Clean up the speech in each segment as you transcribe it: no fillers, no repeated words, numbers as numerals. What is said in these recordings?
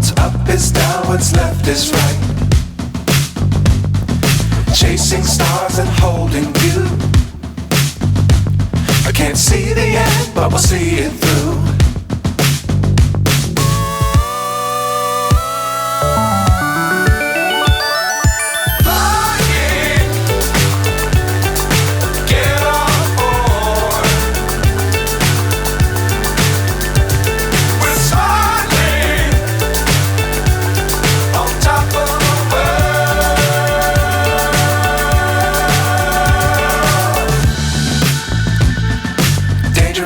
What's up is down, what's left is right. Chasing stars and holding you. I can't see the end, but we'll see it through.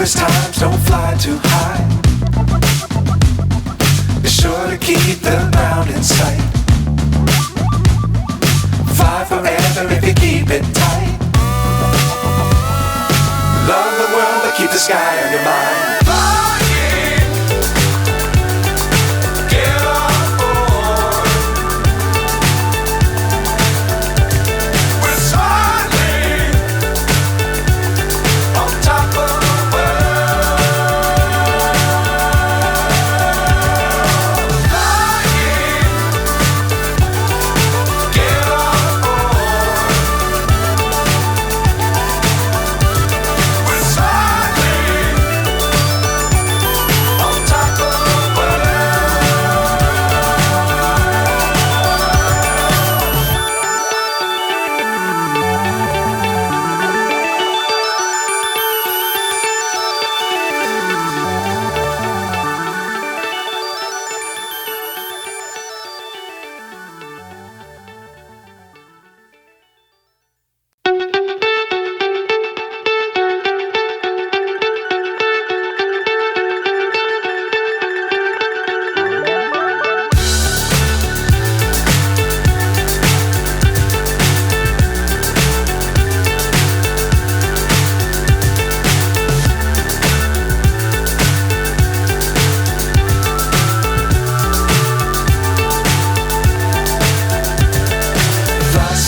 Times don't fly too high. Be sure to keep the ground in sight. Fly forever if you keep it tight. Love the world but keep the sky on your mind.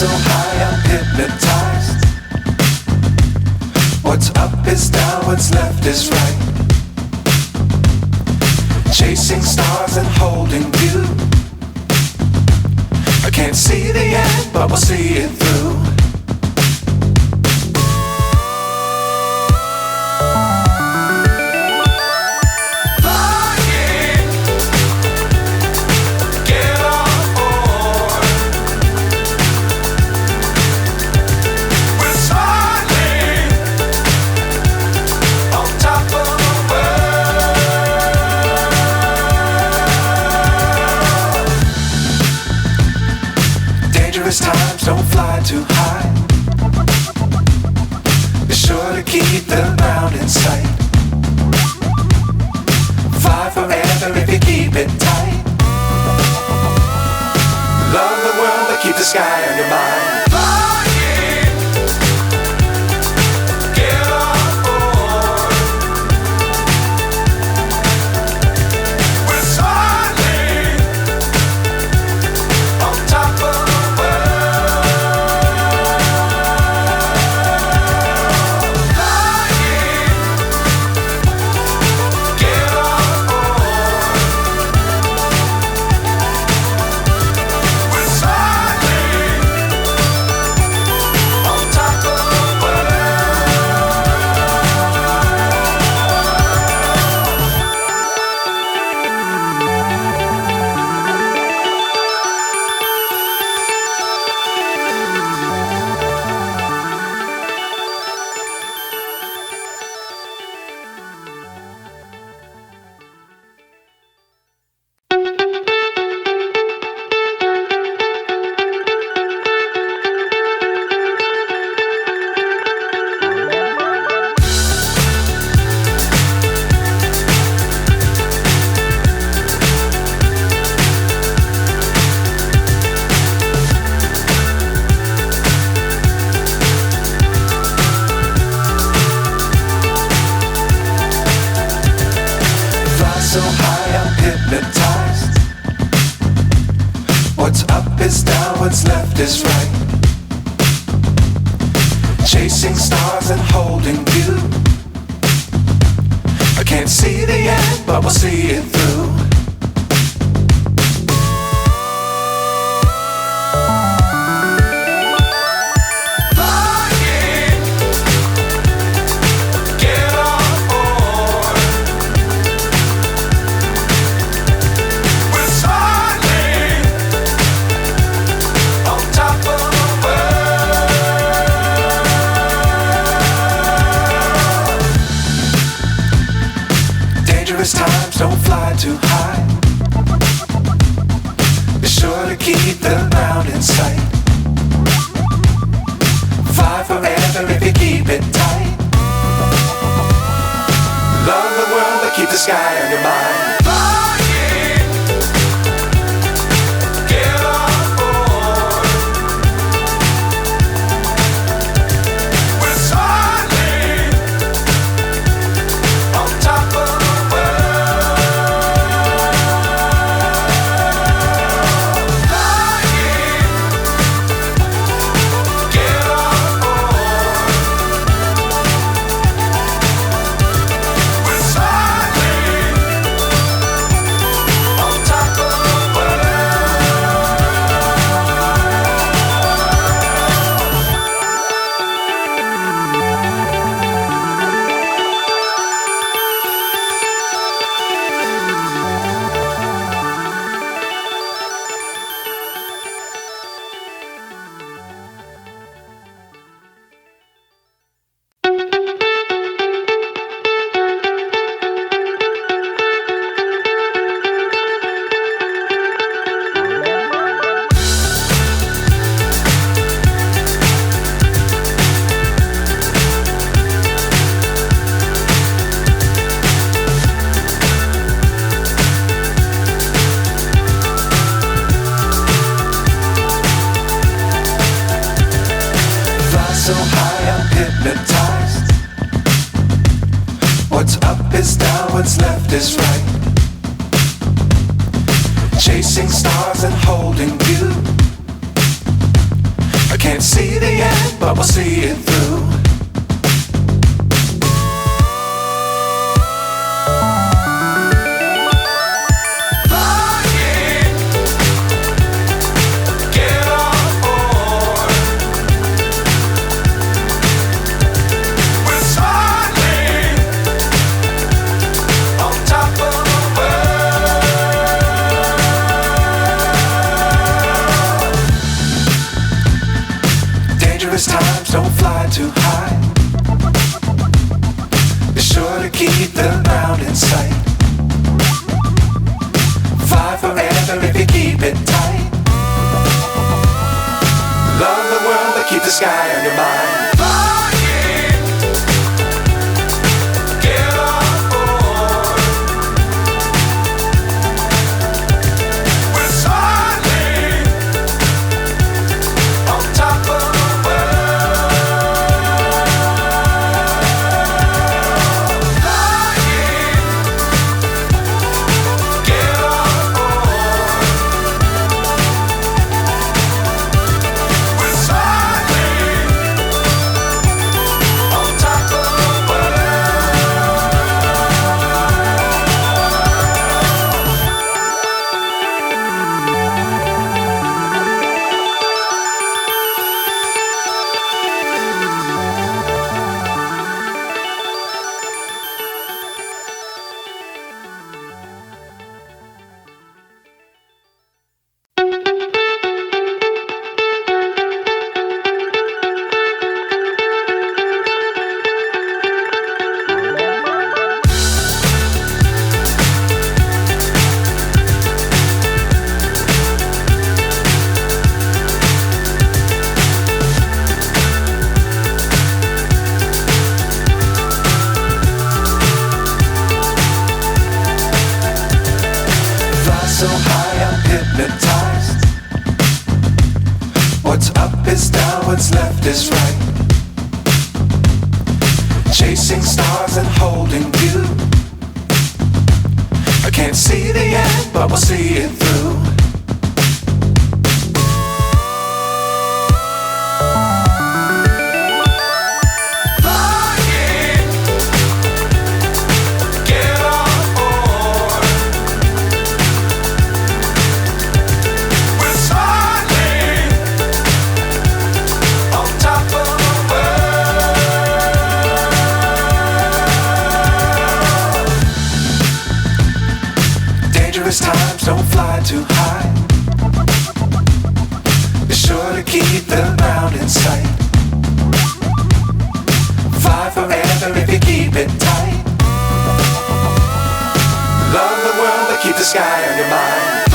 So high I'm hypnotized. What's up is down, what's left is right. Chasing stars and holding you. I can't see the end, but we'll see it through. Times don't fly too high. Be sure to keep the ground in sight. Fly forever if you keep it tight. Love the world but keep the sky on your mind. So high I'm hypnotized. What's up is down, what's left is right. Chasing stars and holding you. I can't see the end, but we'll see it through. don't fly too high. Be sure to keep the ground in sight. Fly forever if you keep it tight. Love the world but keep the sky on your mind. So high I'm hypnotized. What's up is down, what's left is right. Chasing stars and holding you. I can't see the end, but we'll see it through. Times don't fly too high. Be sure to keep the ground in sight. Fly forever if you keep it tight. Love the world but keep the sky on your mind. So high I'm hypnotized. What's up is down, what's left is right. Chasing stars and holding you. I can't see the end, but we'll see it through. Times don't fly too high. Be sure to keep the ground in sight. Fly forever if you keep it tight. Love the world, but keep the sky on your mind.